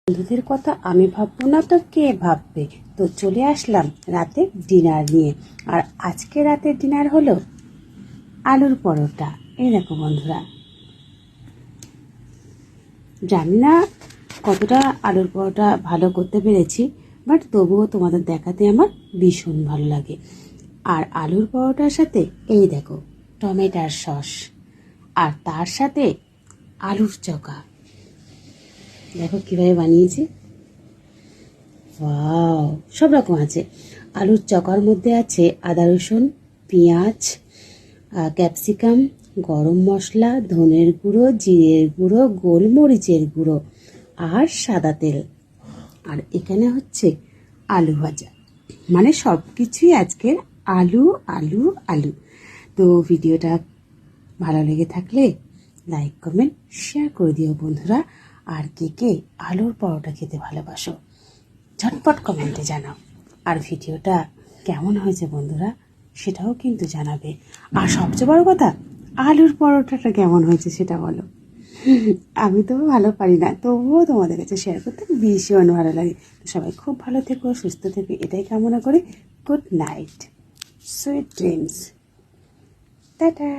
বন্ধুদের কথা আমি ভাববো না তো কে ভাববে। তো চলে আসলাম রাতে ডিনার নিয়ে। আর আজকে রাতের ডিনার হলো আলুর পরোটা। এই দেখো বন্ধুরা, জানি না কতটা আলুর পরোটা ভালো করতে পেরেছি, বাট তবুও তোমাদের দেখাতে আমার ভীষণ ভালো লাগে। আর আলুর পরোটার সাথে এই দেখো টমেটোর সস, আর তার সাথে আলুর চকা। দেখো কীভাবে বানিয়েছি, ওয়াও, সব রকম আছে। আলুর চকার মধ্যে আছে আদা রসুন, পেঁয়াজ, ক্যাপসিকাম, গরম মশলা, ধনের গুঁড়ো, জিরের গুঁড়ো, গোলমরিচের গুঁড়ো আর সাদা তেল। আর এখানে হচ্ছে আলু ভাজা। মানে সব কিছুই আজকের আলু আলু আলু। তো ভিডিওটা ভালো লেগে থাকলে লাইক কমেন্ট শেয়ার করে দিও বন্ধুরা। আর কে কে আলুর পরোটা খেতে ভালোবাসো ঝটপট কমেন্টে জানাও। আর ভিডিওটা কেমন হয়েছে বন্ধুরা সেটাও কিন্তু জানাবে। আর সবচেয়ে বড় কথা, আলুর পরোটাটা কেমন হয়েছে সেটা বলো। আমি তো ভালো পারি না, তবুও তোমাদের কাছে শেয়ার করতে ভীষণ ভালো লাগে। সবাই খুব ভালো থেকো, সুস্থ থেকো, এটাই কামনা করি। Good night, sweet dreams, tata.